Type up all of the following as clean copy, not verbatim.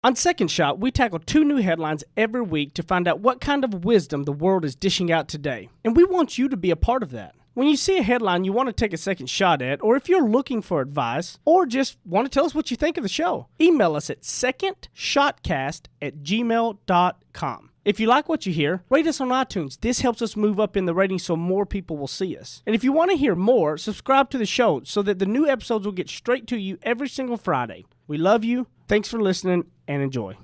On Second Shot, we tackle 2 new headlines every week to find out what kind of wisdom the world is dishing out today. And we want you to be a part of that. When you see a headline you want to take a second shot at, or if you're looking for advice, or just want to tell us what you think of the show, email us at secondshotcast@gmail.com. If you like what you hear, rate us on iTunes. This helps us move up in the ratings so more people will see us. And if you want to hear more, subscribe to the show so that the new episodes will get straight to you every single Friday. We love you. Thanks for listening, and enjoy.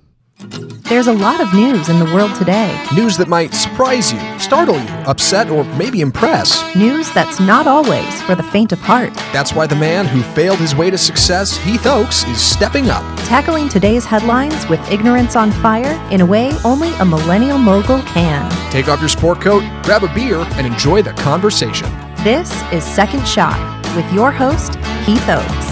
There's a lot of news in the world today. News that might surprise you, startle you, upset, or maybe impress. News that's not always for the faint of heart. That's why the man who failed his way to success, Heath Oakes, is stepping up. Tackling today's headlines with ignorance on fire in a way only a millennial mogul can. Take off your sport coat, grab a beer, and enjoy the conversation. This is Second Shot with your host, Heath Oakes.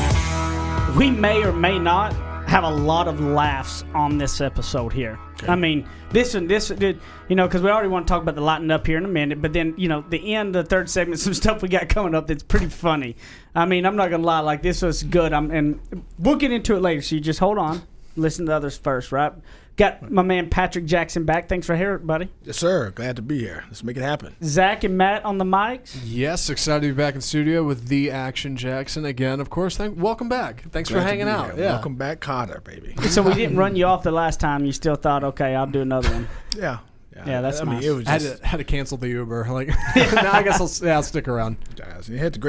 We may or may not have a lot of laughs on this episode here. Okay. I mean, this, because we already want to talk about the lighten up here in a minute, but then, the end of the third segment, some stuff we got coming up that's pretty funny. I mean, I'm not going to lie, like, this was good. And we'll get into it later, so you just hold on. Listen to the others first, right? Got my man Patrick Jackson back. Thanks for here, buddy. Yes, sir. Glad to be here. Let's make it happen. Zach and Matt on the mics. Yes, excited to be back in studio with the Action Jackson again. Of course, welcome back. Thanks for hanging out. Yeah. Welcome back, Carter, baby. So we didn't run you off the last time. You still thought, okay, I'll do another one. Yeah. Yeah, that's nice. It was just, had to cancel the Uber. Like, now I guess I'll stick around. It had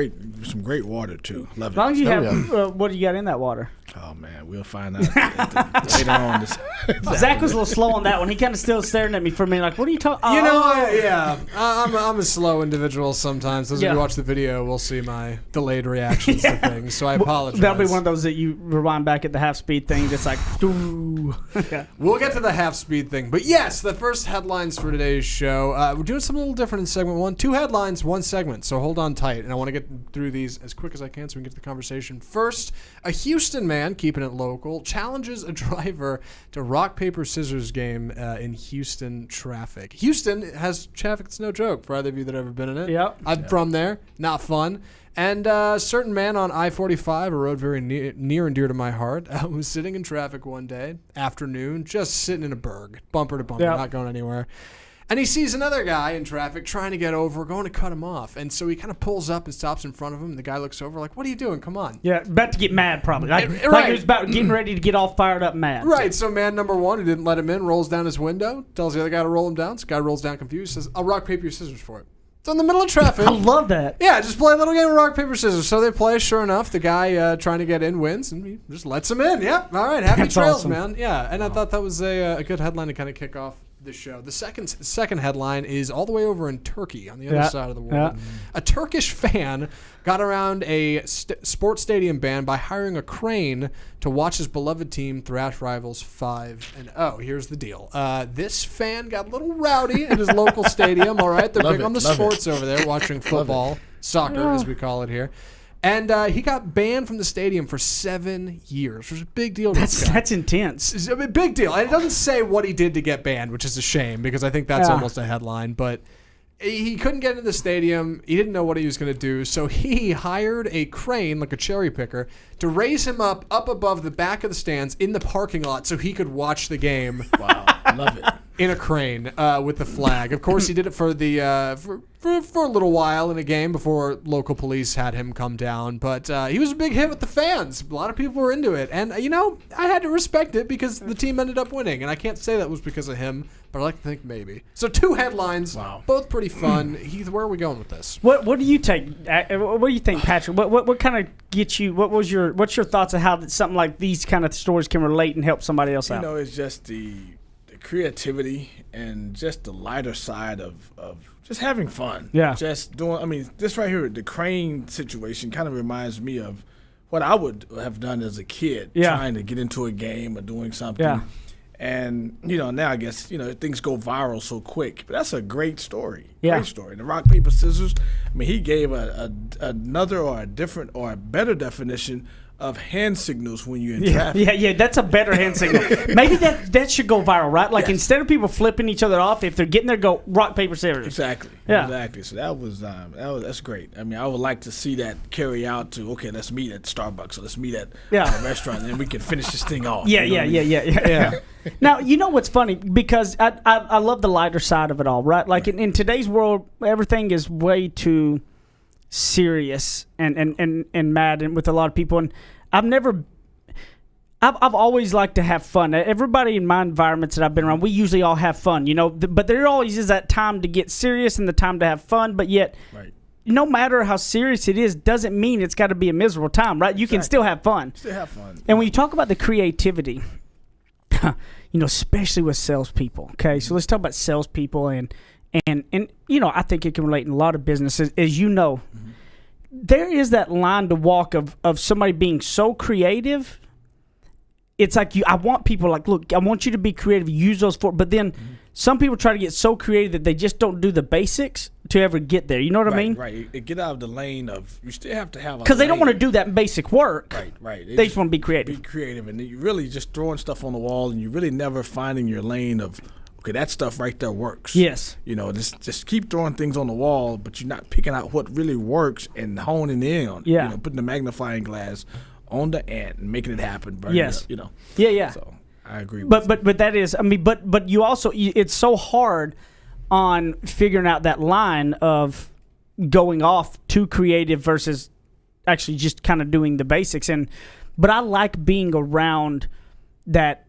some great water too. Love it. As long as you have, what do you got in that water? Oh man, we'll find out later on. Zach was a little slow on that one. He kind of still staring at me for a minute, like, "What are you talking?" I'm a slow individual sometimes. As we watch the video, we'll see my delayed reactions to things. So I apologize. That'll be one of those that you rewind back at the half speed thing. That's like, doo. We'll get to the half speed thing, but yes, the first headlines for today's show. We're doing something a little different in segment 1. 2 headlines, 1 segment. So hold on tight, and I want to get through these as quick as I can so we can get to the conversation. First, a Houston man, keeping it local, challenges a driver to rock, paper, scissors game in Houston traffic. Houston has traffic that's no joke for either of you that have ever been in it. Yep. I'm from there. Not fun. And a certain man on I-45, a road very near and dear to my heart, was sitting in traffic one day, afternoon, just sitting in a berg, bumper to bumper, not going anywhere. And he sees another guy in traffic trying to get over, going to cut him off. And so he kind of pulls up and stops in front of him. And the guy looks over like, what are you doing? Come on. Yeah, about to get mad probably. Like he was about getting ready to get all fired up mad. Right, so man number 1 who didn't let him in rolls down his window, tells the other guy to roll him down. So the guy rolls down confused, says, I'll rock, paper, scissors for it. It's in the middle of traffic. I love that. Yeah, just play a little game of rock, paper, scissors. So they play. Sure enough, the guy trying to get in wins, and he just lets him in. Yep. All right. Happy trails, awesome. Man. Yeah, and I thought that was a good headline to kind of kick off the show. The second headline is all the way over in Turkey on the other side of the world. Yeah. A Turkish fan got around a sports stadium ban by hiring a crane to watch his beloved team thrash rivals 5-0. Here's the deal. This fan got a little rowdy in his local stadium. All right, they're big on the sports over there, watching football, soccer as we call it here. And he got banned from the stadium for 7 years, which was a big deal. That's intense. It's a big deal. And it doesn't say what he did to get banned, which is a shame because I think that's almost a headline. But he couldn't get into the stadium. He didn't know what he was going to do. So he hired a crane, like a cherry picker, to raise him up above the back of the stands in the parking lot so he could watch the game. Wow. Love it. In a crane with the flag. Of course, he did it for the for a little while in a game before local police had him come down. But he was a big hit with the fans. A lot of people were into it. And, I had to respect it because the team ended up winning. And I can't say that was because of him, but I like to think maybe. So 2 headlines, both pretty fun. Heath, where are we going with this? What do you take? What do you think, Patrick? What kind of gets you? What's your thoughts on how something like these kind of stories can relate and help somebody else out? It's just the creativity and just the lighter side of just having fun. Yeah. Just doing, this right here, the crane situation kind of reminds me of what I would have done as a kid, trying to get into a game or doing something. Yeah. And, now I guess, things go viral so quick. But that's a great story. Yeah. Great story. The rock, paper, scissors, he gave another or a different or a better definition of hand signals when you're in traffic. Yeah, that's a better hand signal. Maybe that should go viral, right? Like instead of people flipping each other off, if they're getting there, go rock, paper, scissors. Exactly. Yeah. Exactly. So that's great. I mean, I would like to see that carry out to, okay, let's meet at Starbucks, or let's meet at a restaurant, and then we can finish this thing off. Yeah. Now, you know what's funny? Because I love the lighter side of it all, right? Like in today's world, everything is way too serious and mad and with a lot of people, and I've always liked to have fun. Everybody in my environments that I've been around, we usually all have fun, you know, but there always is that time to get serious and the time to have fun, but yet no matter how serious it is doesn't mean it's got to be a miserable time, right? You can still have fun. And when you talk about the creativity, you know, especially with salespeople, okay, so let's talk about salespeople and you know, I think it can relate in a lot of businesses. As you know, there is that line to walk of somebody being so creative. It's like I want people like, look, I want you to be creative, use those but then some people try to get so creative that they just don't do the basics to ever get there. You know what I mean? Right. Get out of the lane of, you still have to have a because they don't want to do that basic work. Right. They just want to be creative. Be creative, and you really just throwing stuff on the wall, and you're really never finding your lane of, okay, that stuff right there works. Yes. You know, just keep throwing things on the wall, but you're not picking out what really works and honing in on it. Yeah. You know, putting the magnifying glass on the ant and making it happen. Yes. You know. Yeah. So I agree. But that is, I mean, but you also, it's so hard on figuring out that line of going off too creative versus actually just kind of doing the basics. But I like being around that.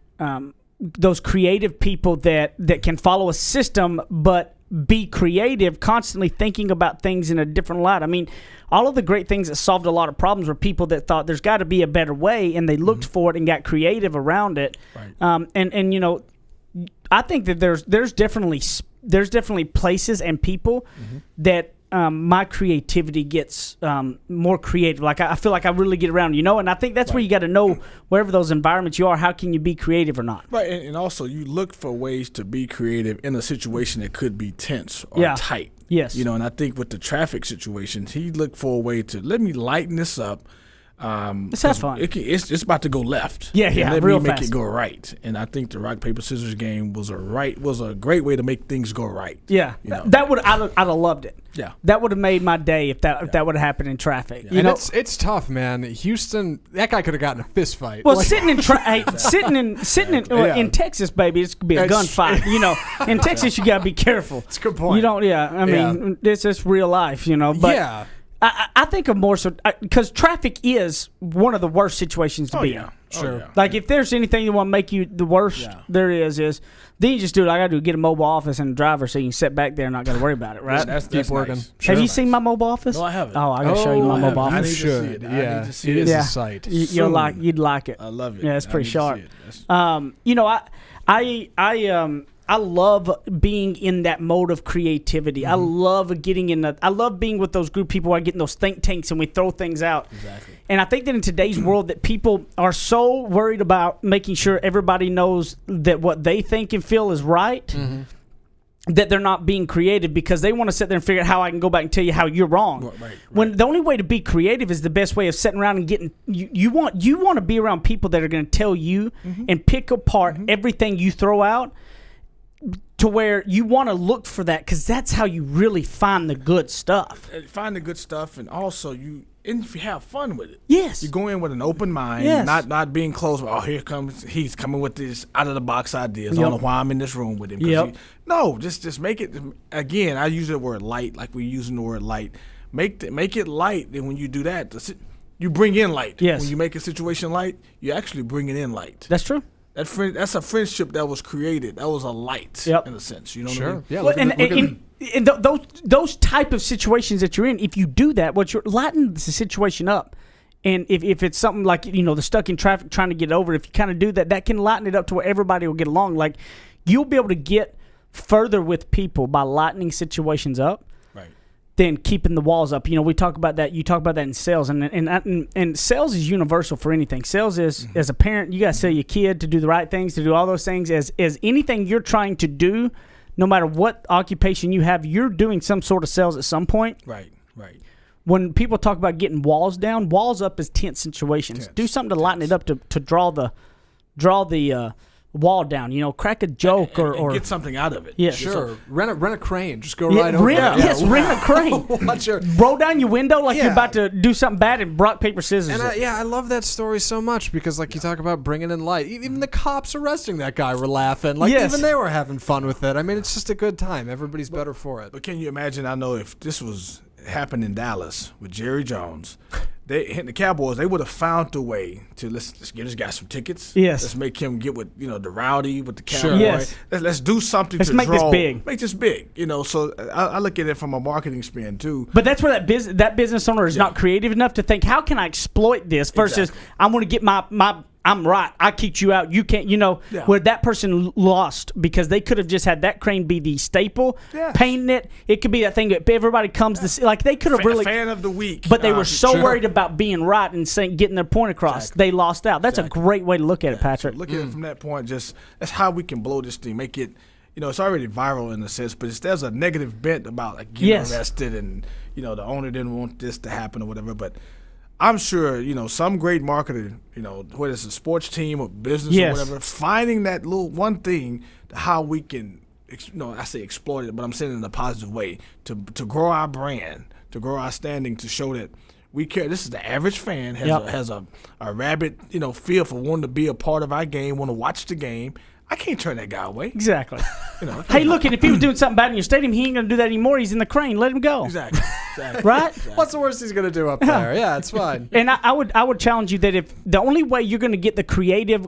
Those creative people that can follow a system but be creative, constantly thinking about things in a different light. I mean, all of the great things that solved a lot of problems were people that thought there's got to be a better way, and they looked for it and got creative around it. Right. And you know, I think that there's definitely places and people that my creativity gets more creative. Like I feel like I really get around, you know, and I think that's where you got to know wherever those environments you are, how can you be creative or not? Right, and also you look for ways to be creative in a situation that could be tense or tight. Yes. You know, and I think with the traffic situations, he looked for a way to let me lighten this up. Let's have fun. It's about to go left. Yeah, let real me make fast. it go right. And I think the rock paper scissors game was a great way to make things go right. Yeah, you know? I'd have loved it. Yeah, that would have made my day if that would have happened in traffic. Yeah. You know, it's tough, man. Houston, that guy could have gotten a fist fight. Well, sitting in Texas, baby, it's gonna be a gunfight. You know, in Texas you gotta be careful. That's a good point. You don't. Yeah, I mean, this is real life. You know, but yeah. I think of more so because traffic is one of the worst situations to be in. Sure. Yeah. Like if there's anything that want to make you the worst, there is then you just do it. I got to do get a mobile office and a driver so you can sit back there and not got to worry about it, right? That's working. Nice. Have you seen my mobile office? No, I haven't. Oh, I got to show you my mobile I office. need to see it. I need to see it it. is a sight. You'd like it. I love it. Yeah, it's pretty sharp. It. You know, I love being in that mode of creativity. I love being with those group of people who are getting those think tanks and we throw things out. Exactly. And I think that in today's world that people are so worried about making sure everybody knows that what they think and feel is right, that they're not being creative because they want to sit there and figure out how I can go back and tell you how you're wrong. Right. When the only way to be creative is the best way of sitting around and getting you want to be around people that are going to tell you and pick apart everything you throw out, to where you want to look for that because that's how you really find the good stuff. Find the good stuff, and also if you have fun with it. Yes. You go in with an open mind, not being closed. Oh, here comes he's coming with these out of the box ideas. I don't know why I'm in this room with him. No, just make it. Again, I use the word light, like we're using the word light. Make it light, and when you do that, you bring in light. Yes. When you make a situation light, you actually bring it in light. That's true. That's a friendship that was created. That was a light in a sense. You know what I mean? Yeah. Well, and those type of situations that you're in, if you do that, what you're lightening the situation up. And if it's something like, you know, the stuck in traffic trying to get over, if you kind of do that, that can lighten it up to where everybody will get along. Like you'll be able to get further with people by lightening situations up. Than keeping the walls up. You know, we talk about that. You talk about that in sales, and sales is universal for anything. Sales is, as a parent, you got to sell your kid to do the right things, to do all those things. As anything you're trying to do, no matter what occupation you have, you're doing some sort of sales at some point. Right. when people talk about getting walls down, walls up is tense situations. Do something to lighten it up to draw the wall down. Crack a joke or get something out of it. Yes. Sure. Rent a crane. Just go right over. Rent a crane. Watch your roll down your window like you're about to do something bad and rock, paper, scissors. And I love that story so much because, like, you talk about bringing in light. Even the cops arresting that guy were laughing. Like, even they were having fun with it. I mean, it's just a good time. Everybody's better for it. But can you imagine? I know if this was happened in Dallas with Jerry Jones, the Cowboys, they would have found a way to let's get this guy some tickets. Yes. Let's make him get with the rowdy with the Cowboy. Sure. Yes. Let's do something to make this big. Make this big. So I look at it from a marketing spin too. But that's where that business owner is not creative enough to think, how can I exploit this versus I want to get my I'm right. I kicked you out. You can't, where that person lost because they could have just had that crane be the staple, painting it. It could be that thing that everybody comes to see. Like, they could have really. Fan of the week. But they were so worried about being right and getting their point across. They lost out. That's a great way to look at it, Patrick. So look at it from that point. That's how we can blow this thing. Make it, it's already viral in a sense, but there's a negative bent about getting arrested and, the owner didn't want this to happen or whatever. But I'm sure, some great marketer, whether it's a sports team or business or whatever, finding that little one thing, how we can, I say exploit it, but I'm saying it in a positive way, to grow our brand, to grow our standing, to show that we care. This is the average fan, has a rabid, feel for wanting to be a part of our game, want to watch the game. I can't turn that guy away. Exactly. Hey, look, and if he was doing something bad in your stadium, he ain't going to do that anymore. He's in the crane. Let him go. Exactly. Right? Exactly. What's the worst he's going to do up there? Yeah, it's fine. And I would challenge you that if the only way you're going to get the creative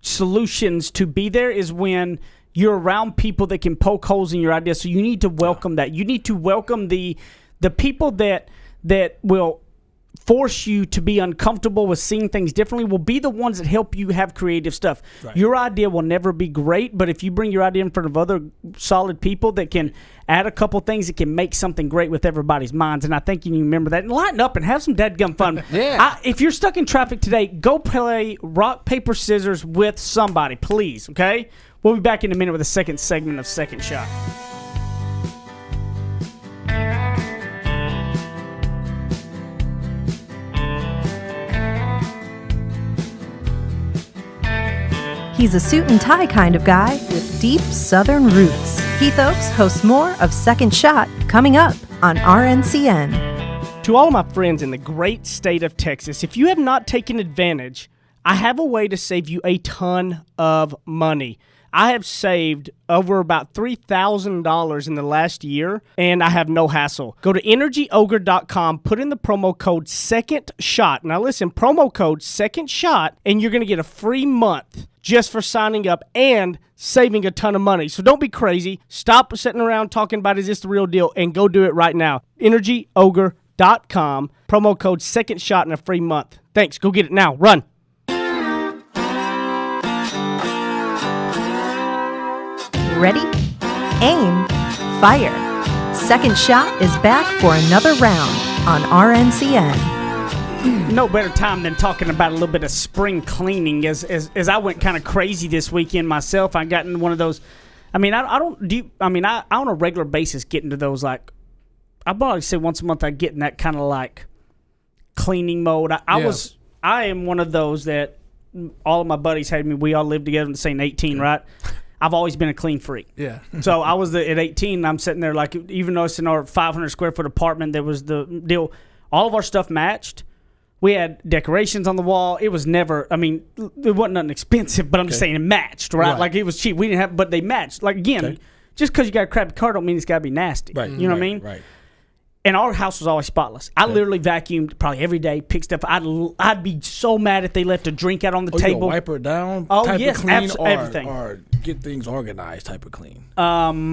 solutions to be there is when you're around people that can poke holes in your ideas. So you need to welcome that. You need to welcome the people that will force you to be uncomfortable with seeing things differently, will be the ones that help you have creative stuff. Right. Your idea will never be great, but if you bring your idea in front of other solid people that can add a couple things, it can make something great with everybody's minds. And I think you need to remember that and lighten up and have some dadgum fun. If you're stuck in traffic today, go play rock, paper, scissors with somebody, please, okay? We'll be back in a minute with the second segment of Second Shot. He's a suit and tie kind of guy with deep Southern roots. Heath Oaks hosts more of Second Shot coming up on RNCN. To all my friends in the great state of Texas, if you have not taken advantage, I have a way to save you a ton of money. I have saved over about $3,000 in the last year, and I have no hassle. Go to energyogre.com, put in the promo code SECONDSHOT. Now listen, promo code SECONDSHOT, and you're going to get a free month just for signing up and saving a ton of money. So don't be crazy. Stop sitting around talking about, is this the real deal? And go do it right now. energyogre.com, promo code SECONDSHOT, and a free month. Thanks. Go get it now. Run. Ready? Aim. Fire. Second Shot is back for another round on RNCN. No better time than talking about a little bit of spring cleaning. As I went kind of crazy this weekend myself, I got in one of those. I mean, I on a regular basis get into those, like, I probably say once a month I get in that kind of like cleaning mode. I am one of those that all of my buddies had me. We all lived together in the same 18, right? I've always been a clean freak. Yeah. So I was at 18, and I'm sitting there like, even though it's in our 500 square foot apartment, there was the deal. All of our stuff matched. We had decorations on the wall. It was never, it wasn't nothing expensive, but I'm just saying it matched, right? Like, it was cheap. We didn't have, but they matched. Like, again, just because you got a crappy car don't mean it's got to be nasty. Right. You know what I mean? Right. And our house was always spotless. I literally vacuumed probably every day, picked stuff. I'd be so mad if they left a drink out on the table. You wipe her down type of clean, everything. Or get things organized type of clean?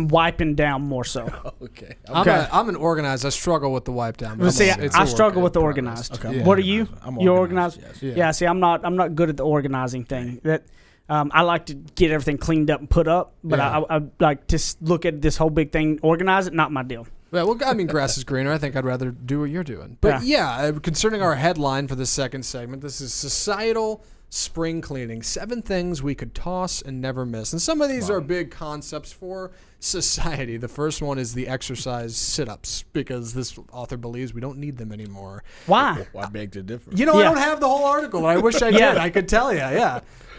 Wiping down more so. Okay. I'm an organized. I struggle with the wipe down. I struggle with the organized. Okay. Yeah. What are you? You're organized? Yes. Yeah, see, I'm not good at the organizing thing. That I like to get everything cleaned up and put up, but I like to look at this whole big thing, organize it, not my deal. Yeah, well, grass is greener. I think I'd rather do what you're doing. But concerning our headline for this second segment, this is societal spring cleaning. 7 things we could toss and never miss. And some of these are big concepts for society. The first one is the exercise sit-ups, because this author believes we don't need them anymore. Why? Why beg to differ? I don't have the whole article. I wish I did. I could tell you,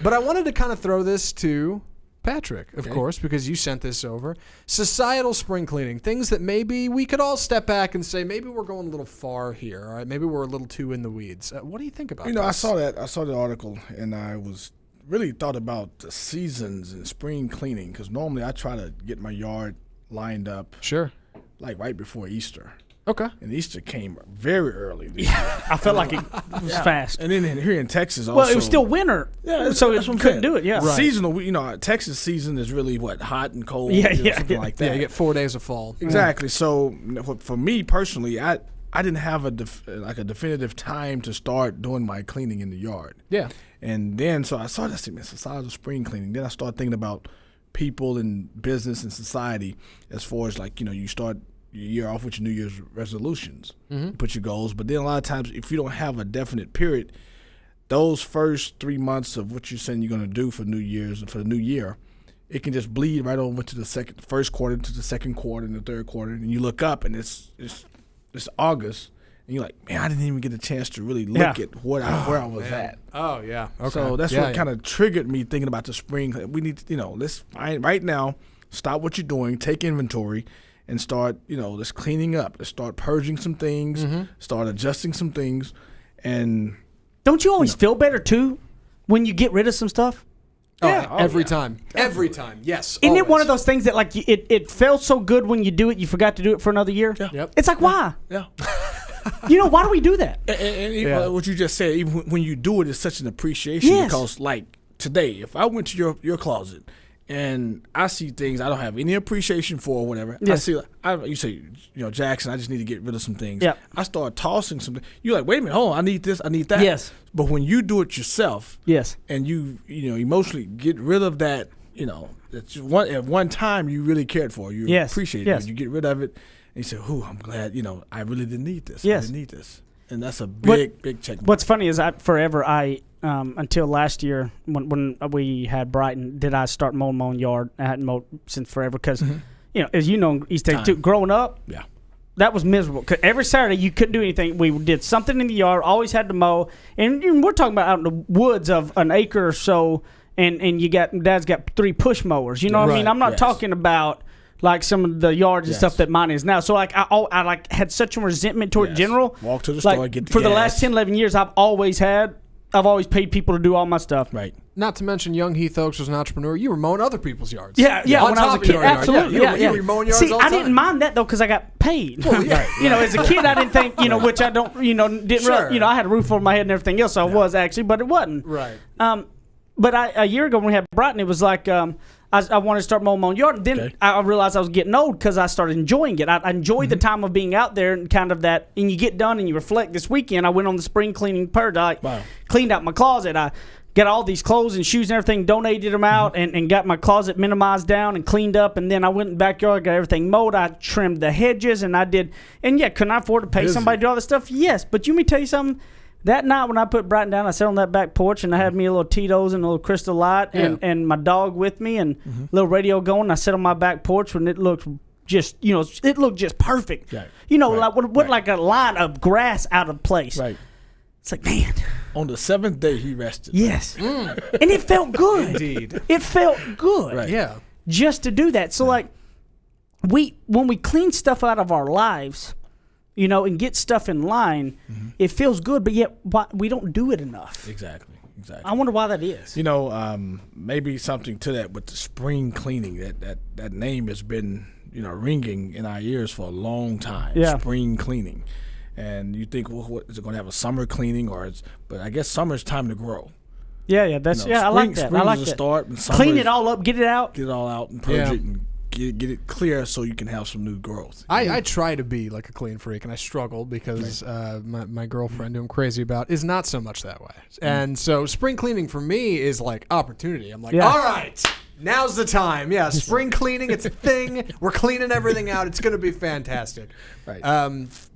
But I wanted to kind of throw this to Patrick, of course, because you sent this over. Societal spring cleaning, things that maybe we could all step back and say, maybe we're going a little far here, all right? Maybe we're a little too in the weeds. What do you think about this? I saw the article, and I was really thought about the seasons and spring cleaning, because normally I try to get my yard lined up. Sure. Like right before Easter. Okay. And Easter came very early this year. I felt like it was fast. And then here in Texas also. Well, it was still winter. Yeah, so that's it what I'm couldn't saying. do it, yeah. Right. Seasonal, Texas season is really hot and cold, something like that. Yeah, you get 4 days of fall. Exactly. So for me personally, I didn't have a definitive time to start doing my cleaning in the yard. Yeah. And then so I saw this thing, societal spring cleaning. Then I started thinking about people in business and society as far as you start your year off with your New Year's resolutions, you put your goals. But then a lot of times, if you don't have a definite period, those first 3 months of what you're saying you're going to do for New Year's and for the new year, it can just bleed right over to the first quarter, to the second quarter, and the third quarter. And you look up, and it's August, and you're like, man, I didn't even get a chance to really look at where I was at. Oh, yeah. Okay. So that's what kind of triggered me thinking about the spring. We need to, let's find right now, stop what you're doing, take inventory, and start, let's cleaning up. Let's start purging some things, start adjusting some things. And don't you always feel better, too, when you get rid of some stuff? Every time. Every time. Yes. Isn't it one of those things that, it felt so good when you do it, you forgot to do it for another year? Yeah. Yep. It's like, why? Yeah. Why do we do that? And even what you just said, even when you do it, it's such an appreciation because, today, if I went to your closet and I see things I don't have any appreciation for or whatever, I see, you say, Jackson, I just need to get rid of some things. Yep. I start tossing something. You're like, wait a minute, hold on, I need this, I need that. Yes. But when you do it yourself, and you emotionally get rid of that, that's at one time you really cared for, you appreciate it, you get rid of it. And you say, I'm glad, I really didn't need this. Yes. I didn't need this. And that's a big check. What's funny is until last year when we had Brighton, did I start mowing my own yard. I hadn't mowed since forever because, as you know, East Texas too, growing up, that was miserable. 'Cause every Saturday you couldn't do anything. We did something in the yard, always had to mow. And we're talking about out in the woods of an acre or so, and Dad's got 3 push mowers. You know what I mean? I'm not talking about like some of the yards and stuff that mine is now. So I had such a resentment toward general. Walk to the store, get the for gas. the last 10, 11 years, I've always paid people to do all my stuff. Right. Not to mention, young Heath Oaks was an entrepreneur. You were mowing other people's yards. Yeah. When I was a kid, absolutely. You were mowing yards all the time. I didn't mind that though because I got paid. Well, as a kid, I didn't think, which I don't, didn't. Really, I had a roof over my head and everything else. So I was actually, but it wasn't. Right. But a year ago when we had Brighton, it was like I wanted to start mowing my own yard. And then I realized I was getting old because I started enjoying it. I enjoyed the time of being out there and kind of that. And you get done and you reflect. This weekend, I went on the spring cleaning purge. I cleaned out my closet. I got all these clothes and shoes and everything, donated them out, and got my closet minimized down and cleaned up. And then I went in the backyard, got everything mowed. I trimmed the hedges, and I did. And couldn't I afford to pay somebody to do all this stuff? Yes. But you may tell you something. That night when I put Brighton down, I sat on that back porch and I had me a little Tito's and a little Crystal Light and my dog with me and a little radio going. I sat on my back porch and it looked just, it looked just perfect. Right. Like a line of grass out of place. Right. It's like, man. On the 7th day, he rested. Yes. And it felt good. Indeed. It felt good. Right. Yeah. Just to do that. So, when we clean stuff out of our lives, and get stuff in line, it feels good, but yet we don't do it enough. Exactly. I wonder why that is. Maybe something to that with the spring cleaning. That name has been, ringing in our ears for a long time. Yeah. Spring cleaning. And you think, well, what, is it going to have a summer cleaning? But I guess summer's time to grow. Yeah, I like that. I like that. Start and clean it all up, get it out. Get it all out and purge it and get it clear so you can have some new growth. I try to be like a clean freak, and I struggle because my girlfriend, who I'm crazy about, is not so much that way. And so spring cleaning for me is like opportunity. I'm like, all right, Now's the time. Yeah, spring cleaning, it's a thing. We're cleaning everything out. It's going to be fantastic. Right.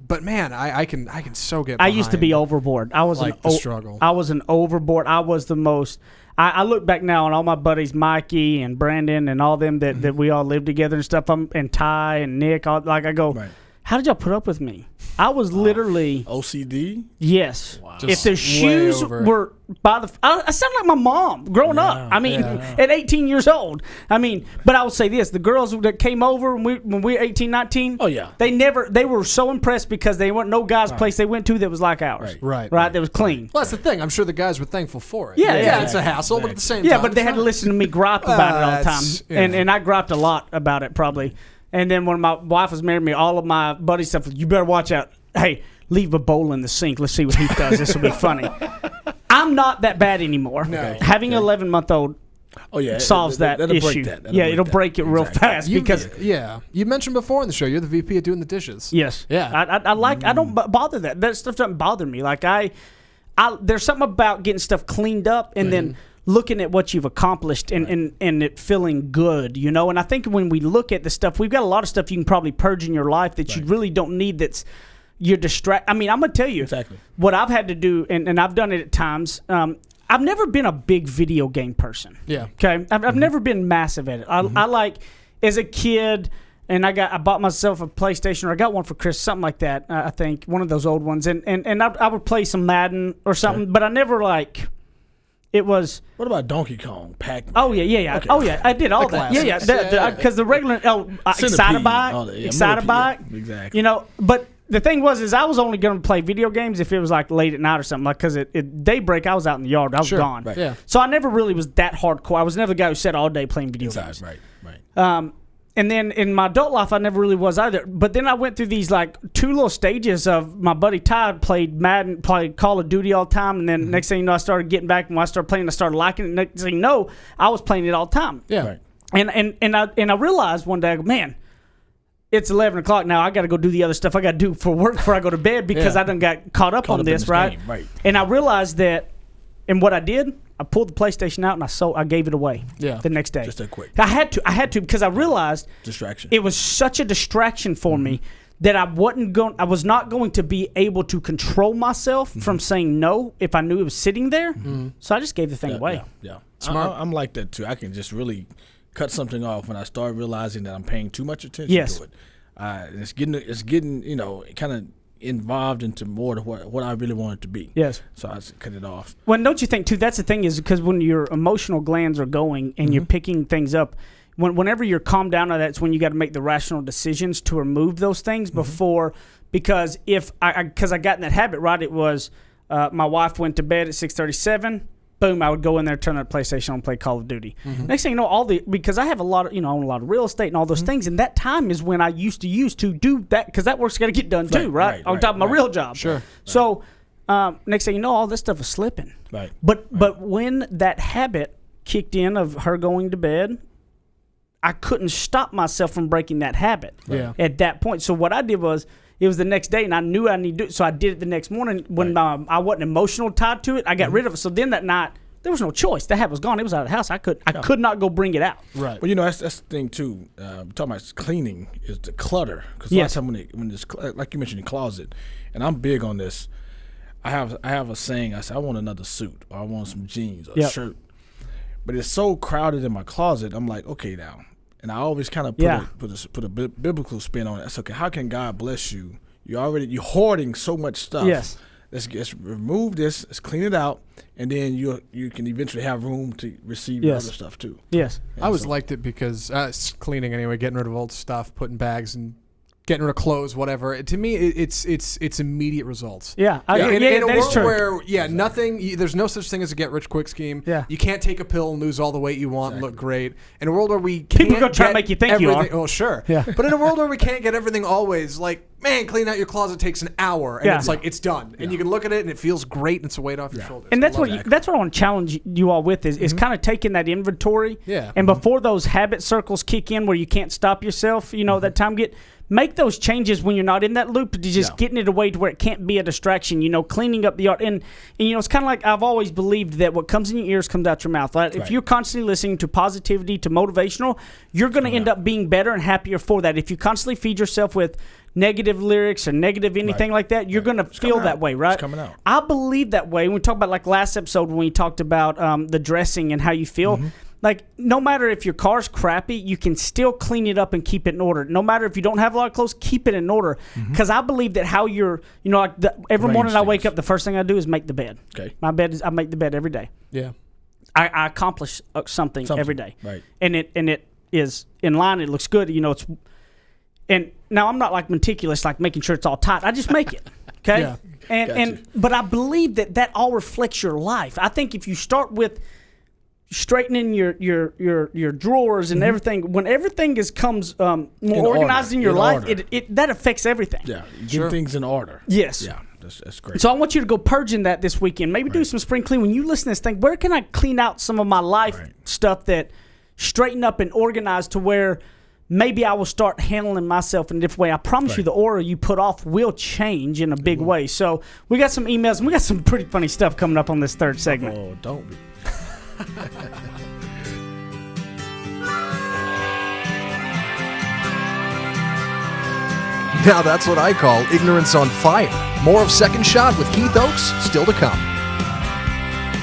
But man, I can so get behind. I used to be overboard. I was the struggle. I was an overboard. I was the most. I look back now on all my buddies, Mikey and Brandon and all them that we all lived together and stuff. And Ty and Nick. I go, how did y'all put up with me? I was literally OCD. Yes. Wow. If the shoes were by the, I sound like my mom growing up. I mean, at 18 years old. I mean, but I will say this: the girls that came over when we were 18, 19. Oh yeah. They were so impressed because they weren't no guy's place they went to that was like ours. Right. That was clean. Well, that's the thing. I'm sure the guys were thankful for it. Yeah. It's a hassle, but at the same time. Yeah, but they had to listen to me gripe about it all the time, and I griped a lot about it probably. And then when my wife was married to me, all of my buddy stuff, you better watch out. Hey, leave a bowl in the sink. Let's see what Heath does. This will be funny. I'm not that bad anymore. No. Having an 11-month-old solves that issue. It'll break it real fast because you mentioned before in the show you're the VP of doing the dishes. Yes. Yeah. I don't bother that. That stuff doesn't bother me. Like there's something about getting stuff cleaned up and then looking at what you've accomplished and it feeling good, you know? And I think when we look at the stuff, we've got a lot of stuff you can probably purge in your life that you really don't need you're I mean, I'm going to tell you what I've had to do, and I've done it at times. I've never been a big video game person. Yeah. Okay? I've never been massive at it. I like, as a kid, and I bought myself a PlayStation, or I got one for Chris, something like that, I think, one of those old ones. And I would play some Madden or something, but I never it was. What about Donkey Kong, Pac-Man? Oh yeah. Okay. Oh yeah, I did all that. Yeah. Because the regular Excitebike. Exactly. You know, but the thing was I was only going to play video games if it was like late at night or something. Like because at daybreak I was out in the yard. I was gone. Right. Yeah. So I never really was that hardcore. I was never the guy who sat all day playing video games. Right. And then in my adult life, I never really was either. But then I went through these like two little stages of my buddy Ty played Madden, played Call of Duty all the time. And then next thing you know, I started getting back. And when I started playing, I started liking it. Next thing you know, I was playing it all the time. Yeah. Right. And I realized one day, I go, man, it's 11 o'clock now. I got to go do the other stuff I got to do for work before I go to bed because I done got caught up on this, right? Game, right. And I realized that, and what I did, I pulled the PlayStation out and I gave it away the next day. Just that quick. I had to because I realized distraction. It was such a distraction for me that I was not going to be able to control myself from saying no if I knew it was sitting there. So I just gave the thing away. Yeah. Smart. I'm like that too. I can just really cut something off when I start realizing that I'm paying too much attention to it. It's getting kind of involved into more to what I really want it to be. Yes. So I just cut it off. Well, don't you think too? That's the thing is because when your emotional glands are going and you're picking things up, whenever you're calmed down, that's when you got to make the rational decisions to remove those things before. Because I got in that habit, right? It was my wife went to bed at 6:37. Boom! I would go in there, turn that PlayStation on, and play Call of Duty. Next thing you know, because I have a lot of own a lot of real estate and all those things, and that time is when I used to do that because that work's got to get done too, right? On top of my real job. Sure. So next thing you know, all this stuff is slipping. Right. But when that habit kicked in of her going to bed, I couldn't stop myself from breaking that habit. Yeah. At that point, so what I did was. It was the next day, and I knew I needed to do it, so I did it the next morning. When I wasn't emotional tied to it, I got rid of it. So then that night, there was no choice. The habit was gone. It was out of the house. I could not go bring it out. Right. Well, that's the thing too. Talking about cleaning is the clutter. Because a lot of time when it's like you mentioned, the closet, and I'm big on this. I have a saying. I say I want another suit, or I want some jeans, or a shirt. But it's so crowded in my closet. I'm like, okay, now. And I always kind of put a biblical spin on it. That's okay. How can God bless you? You're hoarding so much stuff. Yes. Let's remove this. Let's clean it out, and then you can eventually have room to receive other stuff too. Yes. And I always liked it because it's cleaning anyway, getting rid of old stuff, putting bags and getting rid of clothes, whatever. To me, it's immediate results. Yeah, in a that world is true. where nothing. There's no such thing as a get rich quick scheme. Yeah. You can't take a pill and lose all the weight you want and look great. In a world where we can't people are gonna try to make you think you are. Well, sure. Yeah. But in a world where we can't get everything always, like man, clean out your closet takes an hour, and it's like it's done, and you can look at it and it feels great, and it's a weight off your shoulders. And that's what I want to challenge you all with is kind of taking that inventory. Yeah. And before those habit circles kick in, where you can't stop yourself, that time make those changes when you're not in that loop, to just getting it away to where it can't be a distraction, cleaning up the yard. And it's kind of like I've always believed that what comes in your ears comes out your mouth. Right? If you're constantly listening to positivity, to motivational, you're going to end up being better and happier for that. If you constantly feed yourself with negative lyrics or negative anything like that, you're going to feel that way, right? It's coming out. I believe that way. When we talk about like last episode when we talked about the dressing and how you feel, like no matter if your car's crappy, you can still clean it up and keep it in order. No matter if you don't have a lot of clothes, keep it in order. Because I believe that how you're, every morning I wake up, the first thing I do is make the bed. Okay. I make the bed every day. Yeah. I accomplish something every day. Right. And it is in line. It looks good. And now I'm not like meticulous, like making sure it's all tight. I just make it. Okay. Yeah. But I believe that all reflects your life. I think if you start with straightening your drawers and everything, when everything comes more organized in your life, it that affects everything. Yeah, get things in order. Yes. Yeah, that's great. So I want you to go purging that this weekend. Maybe do some spring clean. When you listen to this thing, where can I clean out some of my life stuff that straighten up and organize to where maybe I will start handling myself in a different way. I promise you the aura you put off will change in a big way. So we got some emails, and we got some pretty funny stuff coming up on this third segment. Oh, don't be. Now that's what I call ignorance on fire. More of Second Shot with Heath Oaks still to come.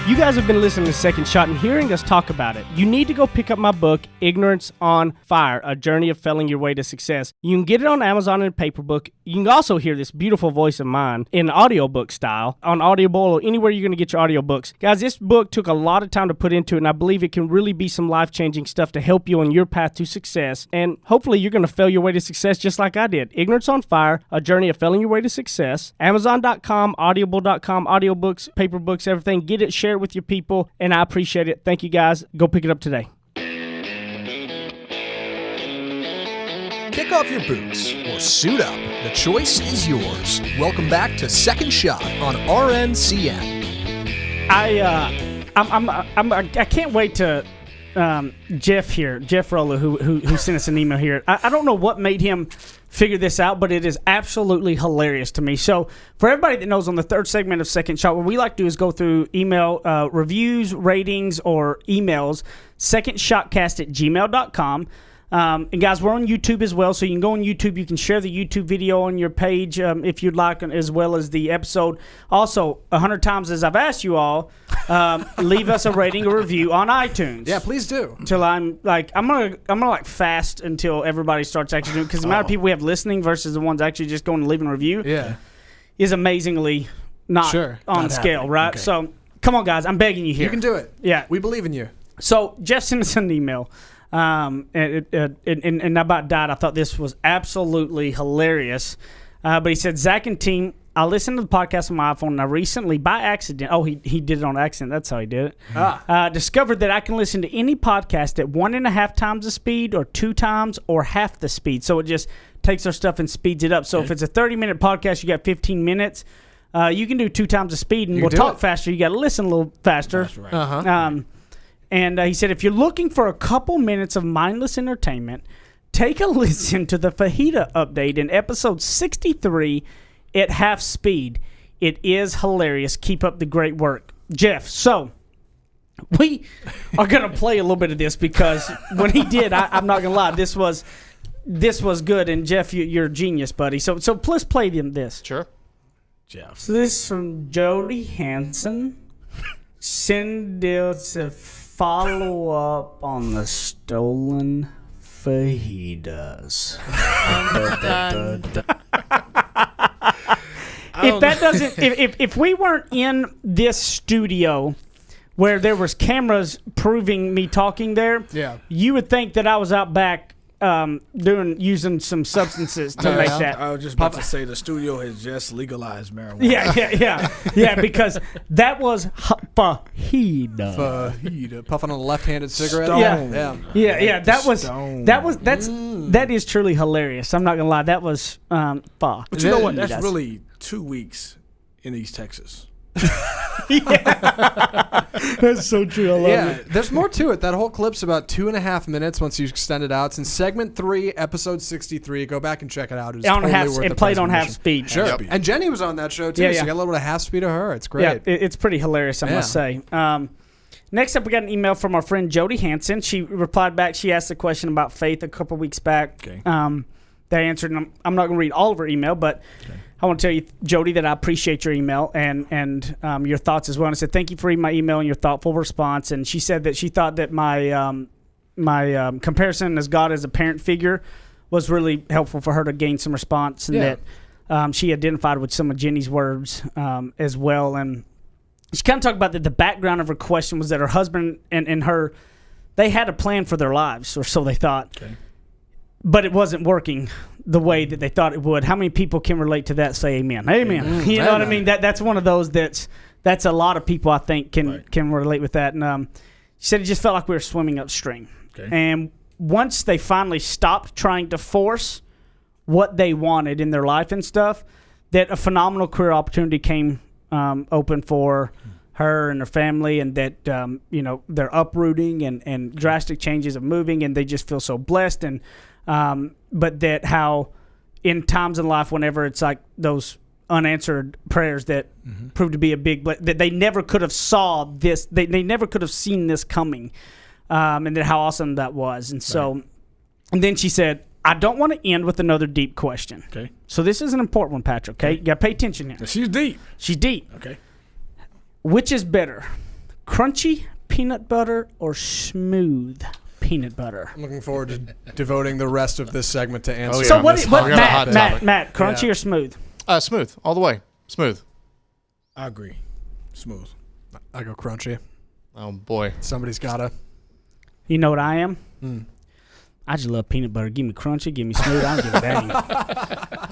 You guys have been listening to Second Shot and hearing us talk about it. You need to go pick up my book, Ignorance on Fire, A Journey of Failing Your Way to Success. You can get it on Amazon in a paper book. You can also hear this beautiful voice of mine in audiobook style on Audible or anywhere you're going to get your audiobooks. Guys, this book took a lot of time to put into it, and I believe it can really be some life-changing stuff to help you on your path to success. And hopefully you're going to fail your way to success just like I did. Ignorance on Fire, A Journey of Failing Your Way to Success. Amazon.com, Audible.com, audiobooks, paper books, everything. Get it, share it with your people, and I appreciate it. Thank you, guys. Go pick it up today. Kick off your boots or suit up. The choice is yours. Welcome back to Second Shot on RNCN. I can't wait to Jeff Rolla, who sent us an email here. I don't know what made him figure this out, but it is absolutely hilarious to me. So for everybody that knows, on the third segment of Second Shot, what we like to do is go through email reviews, ratings, or emails, secondshotcast@gmail.com. And guys, we're on YouTube as well, so you can go on YouTube. You can share the YouTube video on your page if you'd like, as well as the episode. Also, 100 times as I've asked you all, leave us a rating or review on iTunes. Yeah, please do. Till I'm gonna fast until everybody starts actually doing, because the amount of people we have listening versus the ones actually just going and leaving a review is amazingly not on scale, happening. Right? Okay. So come on, guys, I'm begging you here. You can do it. Yeah, we believe in you. So Jeff sent us an email. And I about died. I thought this was absolutely hilarious. But he said, Zach and team, I listened to the podcast on my iPhone, and I recently, by accident, he did it on accident. That's how he did it. Discovered that I can listen to any podcast at 1.5 times the speed, or 2 times, or half the speed. So it just takes our stuff and speeds it up. So if it's a 30-minute podcast, you got 15 minutes. You can do 2 times the speed, and we'll talk faster. You got to listen a little faster. That's right. And he said, if you're looking for a couple minutes of mindless entertainment, take a listen to the fajita update in episode 63 at half speed. It is hilarious. Keep up the great work. Jeff, so we are going to play a little bit of this, because when he did, I'm not going to lie, this was good. And Jeff, you're a genius, buddy. So let's play them this. Sure. Jeff. So this is from Jody Hansen. Send it to follow up on the stolen fajitas. If we weren't in this studio where there was cameras proving me talking there, you would think that I was out back using some substances to make that. I was just about to say the studio has just legalized marijuana. Yeah, because that was fajita. Fajita. Puffing on a left-handed cigarette. Yeah. That is truly hilarious. I'm not gonna lie. That was fa. But you know what? That's really 2 weeks in East Texas. That's so true. I love it. There's more to it. That whole clip's about 2.5 minutes once you extend it out. It's in segment 3, episode 63. Go back and check it out. It's it played on half speed. Sure. Yep. And Jenny was on that show too, so you got a little bit of half speed of her. It's great. Yeah, it's pretty hilarious, I must say. Next up, we got an email from our friend Jody Hansen. She replied back. She asked a question about faith a couple weeks back. Okay. They answered, and I'm not going to read all of her email, but I want to tell you, Jody, that I appreciate your email and your thoughts as well. And I said, thank you for reading my email and your thoughtful response. And she said that she thought that my comparison as God as a parent figure was really helpful for her to gain some response, and that she identified with some of Jenny's words as well. And she kind of talked about that the background of her question was that her husband and her, they had a plan for their lives, or so they thought. Okay. But it wasn't working the way that they thought it would. How many people can relate to that? Say amen. Amen. You know what I mean? That's one of those that's a lot of people I think can relate with that. And she said it just felt like we were swimming upstream. Okay. And once they finally stopped trying to force what they wanted in their life and stuff, that a phenomenal career opportunity came open for her and her family, and that they're uprooting and drastic changes of moving, and they just feel so blessed. And but that how in times in life, whenever it's like those unanswered prayers that prove to be a big that they never could have saw this, they never could have seen this coming, and that how awesome that was. And so, and then she said, I don't want to end with another deep question. Okay. So this is an important one, Patrick. Okay. You got to pay attention here. She's deep. She's deep. Okay. Which is better, crunchy peanut butter or smooth peanut butter? I'm looking forward to devoting the rest of this segment to answer. So what Matt, crunchy or smooth? Smooth, all the way. Smooth. I agree. Smooth. I go crunchy. Oh, boy. Somebody's got to. You know what I am? I just love peanut butter. Give me crunchy, give me smooth. I don't give a damn.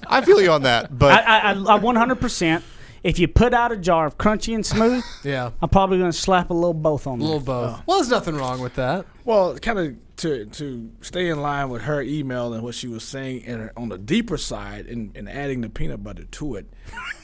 I feel you on that, but I 100%. If you put out a jar of crunchy and smooth, I'm probably going to slap a little both on there. A little both. Well, there's nothing wrong with that. Well, kind of to stay in line with her email and what she was saying, and on the deeper side, and adding the peanut butter to it.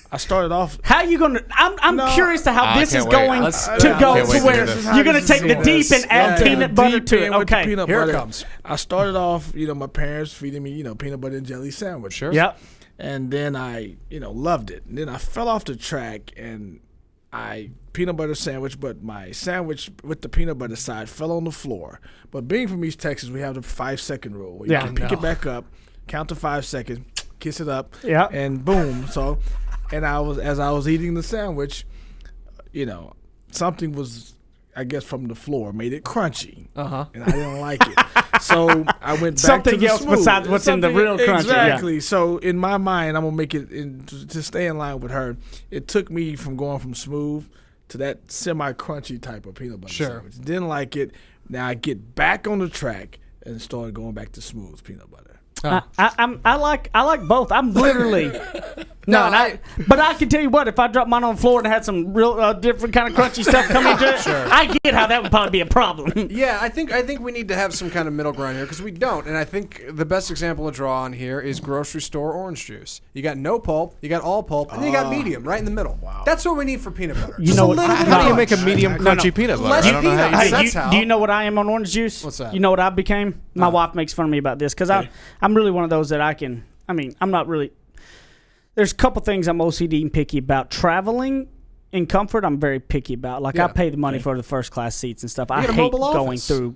I started off. How you gonna? I'm curious to how this is going to go to where you're gonna take the deep and add peanut butter to it. Okay, here it comes. I started off, my parents feeding me, peanut butter and jelly sandwich. Sure. Yep. And then I, loved it. And then I fell off the track, and peanut butter sandwich, but my sandwich with the peanut butter side fell on the floor. But being from East Texas, we have the 5-second rule. Where you can pick it back up, count to 5 seconds, kiss it up, and boom. So. And as I was eating the sandwich, something was, I guess, from the floor made it crunchy, and I didn't like it. So I went back to the something else smooth. Besides what's in the real crunchy. Exactly. Yeah. So in my mind, I'm gonna make it to stay in line with her. It took me from going from smooth to that semi-crunchy type of peanut butter sandwich. Didn't like it. Now I get back on the track and started going back to smooth peanut butter. I like both. I'm literally but I can tell you what, if I dropped mine on the floor and had some real different kind of crunchy stuff coming into it, I get how that would probably be a problem. Yeah, I think we need to have some kind of middle ground here, because we don't. And I think the best example to draw on here is grocery store orange juice. You got no pulp, you got all pulp, and then you got medium right in the middle. Wow. That's what we need for peanut butter. You know how do you make a medium crunchy peanut butter? I don't know how do you know what I am on orange juice? What's that? You know what I became? My wife makes fun of me about this, because I'm really one of those that I'm not really. There's a couple things I'm OCD and picky about. Traveling in comfort, I'm very picky about. Like, I pay the money for the first class seats and stuff. I hate going through.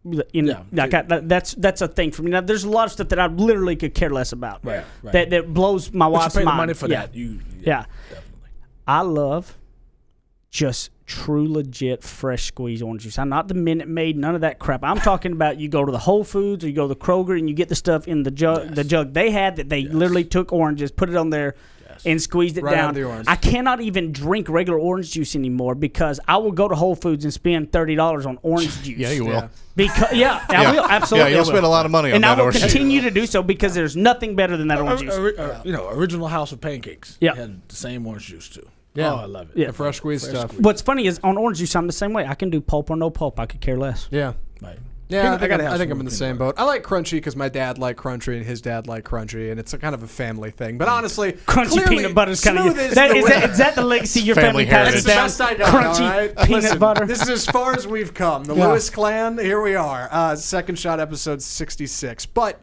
That's a thing for me. Now, there's a lot of stuff that I literally could care less about. Right. That blows my wife's mind. You pay the money for that. Definitely. I love just true, legit, fresh squeezed orange juice. I'm not the Minute Maid, none of that crap. I'm talking about you go to the Whole Foods or you go to the Kroger and you get the stuff in the jug they had that they literally took oranges, put it on there, and squeezed it Right out down. of the orange. I cannot even drink regular orange juice anymore because I will go to Whole Foods and spend $30 on orange juice. Yeah, you will. Because I will absolutely. Yeah, you'll spend a lot of money on and that I will orange juice. continue to do so because there's nothing better than that orange juice. Original House of Pancakes. Yeah. Had the same orange juice too. Yeah. Oh, I love it. Yeah. The fresh squeezed stuff. What's funny is on orange juice, I'm the same way. I can do pulp or no pulp. I could care less. Yeah. Right. Yeah, I gotta have think some I'm in the peanut same butter. boat. I like crunchy because my dad liked crunchy and his dad liked crunchy, and it's a kind of a family thing. But honestly, Crunchy clearly, peanut butter is kind of smooth good. is That, the is, winner. that, is that the legacy your Family family passes heritage. down? It's the best I got, Crunchy all right? peanut Listen, butter. This is as far as we've come. The Yeah. Lewis clan, here we are. Second shot, episode 66. But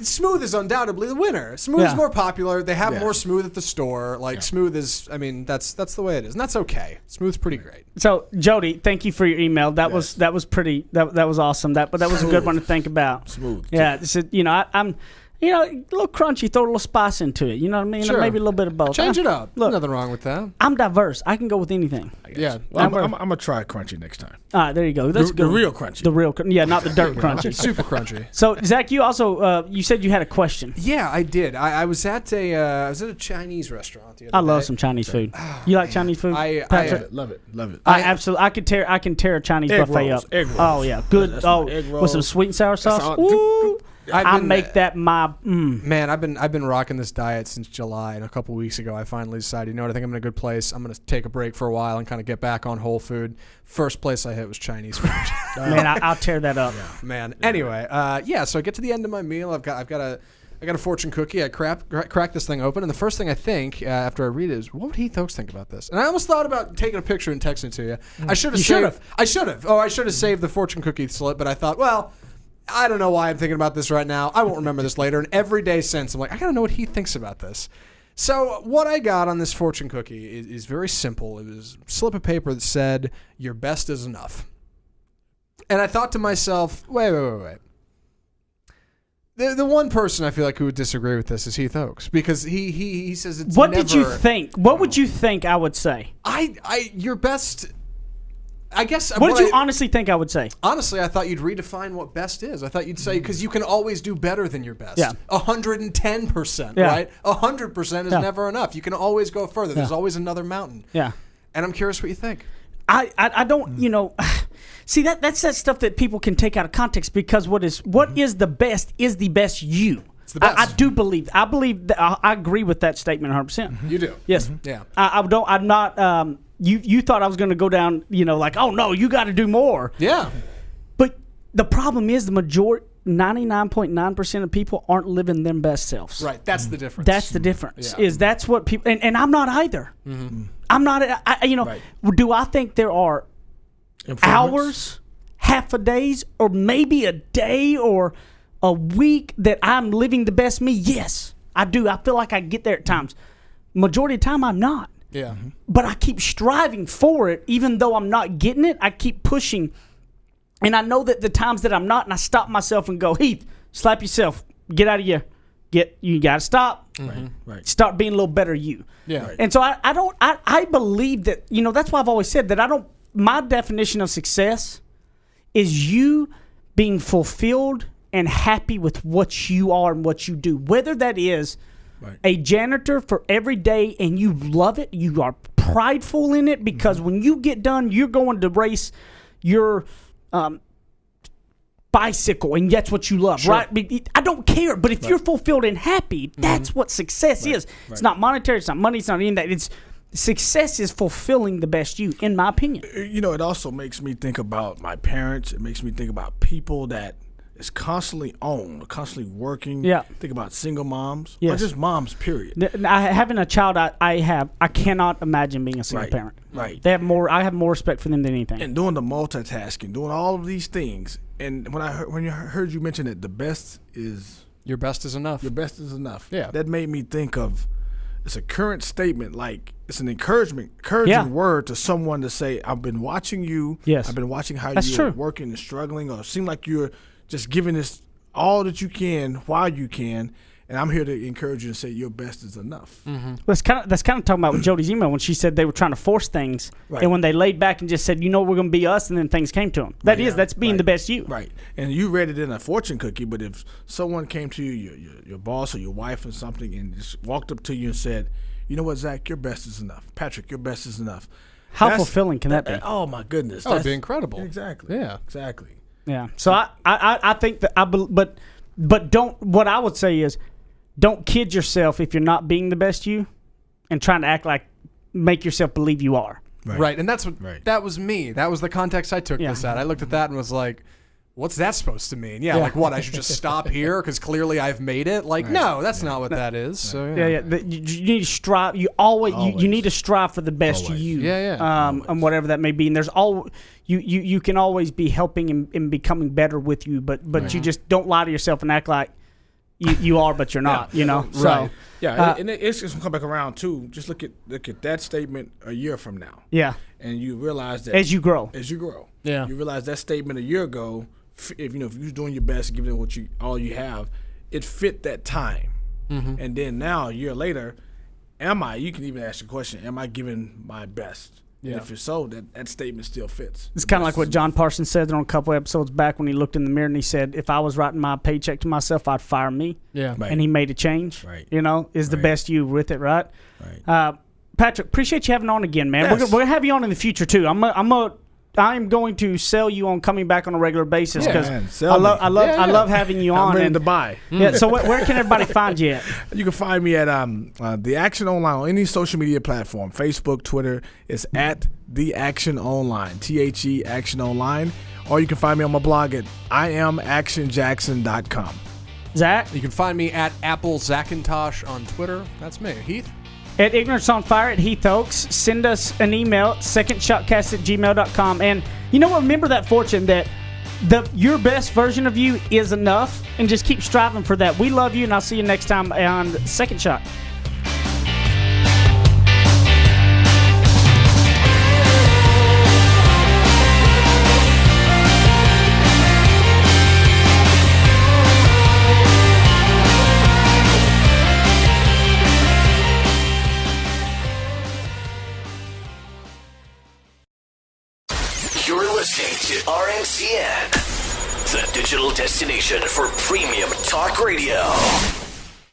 Smooth is undoubtedly the winner. Smooth is Yeah. more popular. They have Yeah. more Smooth at the store. Like Smooth is, I mean, that's the way it is, and that's okay. Smooth's pretty great. So Jody, thank you for your email. That was pretty. That was awesome. But that was a good one to think about. Smooth. Yeah, this is, I'm a little crunchy. Throw a little spice into it. You know what I mean? Sure. Maybe a little bit of both. Change it up. Look, Nothing wrong with that. I'm diverse. I can go with anything. Yeah. Well, I'm gonna try crunchy next time. All right, there you go. That's The good. real crunchy. The real, yeah, not the dirt crunchy. Super crunchy. So Zach, you also you said you had a question. Yeah, I did. I was at a Chinese restaurant the other I love day. some Chinese food. You like Chinese food? I- Patrick? Love it. I absolutely. I can tear a Chinese Egg buffet rolls, up. egg rolls. Oh yeah, good. That's Oh, my egg with some rolls. sweet and sour sauce. all- Ooh. I I've been- make that my. Man, I've been rocking this diet since July, and a couple weeks ago I finally decided, you know what, I think I'm in a good place. I'm gonna take a break for a while and kind of get back on whole food. First place I hit was Chinese food. Man, I'll tear that up. Man. Anyway, so I get to the end of my meal. I got a fortune cookie. I crack this thing open, and the first thing I think after I read it is, what would Heath Oaks think about this? And I almost thought about taking a picture and texting it to you. I should have. You should've. I should have. Oh, I should have saved the fortune cookie slip, but I thought, well, I don't know why I'm thinking about this right now. I won't remember this later. And every day since, I'm like, I gotta know what Heath thinks about this. So what I got on this fortune cookie is very simple. It was a slip of paper that said, "Your best is enough." And I thought to myself, wait. The one person I feel like who would disagree with this is Heath Oaks, because he says it's What never, did you think? What would you think I would say? Your best. I guess. What did you honestly think I would say? Honestly, I thought you'd redefine what best is. I thought you'd say, because you can always do better than your best. Yeah. 110%, Yeah. right? 100% is Yeah. never enough. You can always go further. There's always another mountain. Yeah. And I'm curious what you think. I don't, see that's that stuff that people can take out of context, because what is the best is the best you. It's the best. I do believe. I believe that. I agree with that statement 100%. You do. Yes. Yeah. I don't. I'm not. You thought I was going to go down. Like, oh no, you got to do more. Yeah. But the problem is the majority, 99.9% of people aren't living their best selves. Right. That's the difference. That's the difference. Yeah. Is that's what people, and I'm not either. I'm not. Right. Do I think there are hours, half a days, or maybe a day or a week that I'm living the best me? Yes, I do. I feel like I get there at times. Majority of the time, I'm not. Yeah. But I keep striving for it, even though I'm not getting it. I keep pushing, and I know that the times that I'm not, and I stop myself and go, Heath, slap yourself, get out of here. You got to stop. Right. Start being a little better you. Yeah. And so I believe that, that's why I've always said that my definition of success is you being fulfilled and happy with what you are and what you do. Whether that is a janitor for every day and you love it, you are prideful in it, because when you get done, you're going to race your bicycle, and that's what you love, right? I don't care, but if you're fulfilled and happy, that's what success is. It's not monetary, it's not money, it's not any of that. It's success is fulfilling the best you, in my opinion. It also makes me think about my parents. It makes me think about people that is constantly on, constantly working. Yeah. Think about single moms, or Yes. just moms, period. Having a child, I cannot imagine being a single parent. Right. I have more respect for them than anything. And doing the multitasking, doing all of these things. And when you heard you mention it, the best is Your best is enough. your best is enough. Yeah. That made me think of, it's a current statement, like it's an encouraging Yeah. word to someone to say, I've been watching you. Yes. I've been watching how That's you're true. working and struggling, or seem like you're just giving this all that you can while you can. And I'm here to encourage you and say your best is enough. Mm-hmm. That's kind of talking about with Jody's email when she said they were trying to force things, and when they laid back and just said, we're going to be us, and then things came to them. That's being the best you. Right. And you read it in a fortune cookie, but if someone came to you, your boss or your wife or something, and just walked up to you and said, you know what, Zach, your best is enough. Patrick, your best is enough. How fulfilling can that be? Oh, my goodness. That would be incredible. Exactly. Yeah. Exactly. Yeah. So I think that but don't. What I would say is, don't kid yourself if you're not being the best you, and trying to act like make yourself believe you are. Right. And that's what that was me. That was the context I took this at. I looked at that and was like, what's that supposed to mean? Yeah, like what? I should just stop here because clearly I've made it. Like, no, that's not what that is. So You need to strive. You always. You need to strive for the best you. And whatever that may be. And there's you can always be helping and becoming better with you, but you just don't lie to yourself and act like you are, but you're not. You know. So and it's just gonna come back around too. Just look at that statement a year from now. Yeah. And you realize that as you grow. Yeah. You realize that statement a year ago. If you're doing your best, giving it all you have, it fit that time. Mm-hmm. And then now a year later, you can even ask the question, am I giving my best? Yeah. And if it's so, that statement still fits. It's kind of like what John Parsons said on a couple episodes back when he looked in the mirror and he said, if I was writing my paycheck to myself, I'd fire me. Yeah. Right. And he made a change. Right. Is the best you with it, right? Right. Patrick, appreciate you having on again, man. Yes. We're going to have you on in the future too. I'm going to sell you on coming back on a regular basis because I love having you on. I'm ready to buy. Yeah. So where can everybody find you at? You can find me at The Action Online on any social media platform, Facebook, Twitter. It's at The Action Online, THE Action Online. Or you can find me on my blog at IamActionJackson.com. Zach? You can find me at Apple Zackintosh on Twitter. That's me. Heath? At Ignorance on Fire at Heath Oaks. Send us an email, secondshotcast@gmail.com. And you know what? Remember that fortune that your best version of you is enough, and just keep striving for that. We love you, and I'll see you next time on Second Shot. You're listening to RNCN, the digital destination for premium talk radio.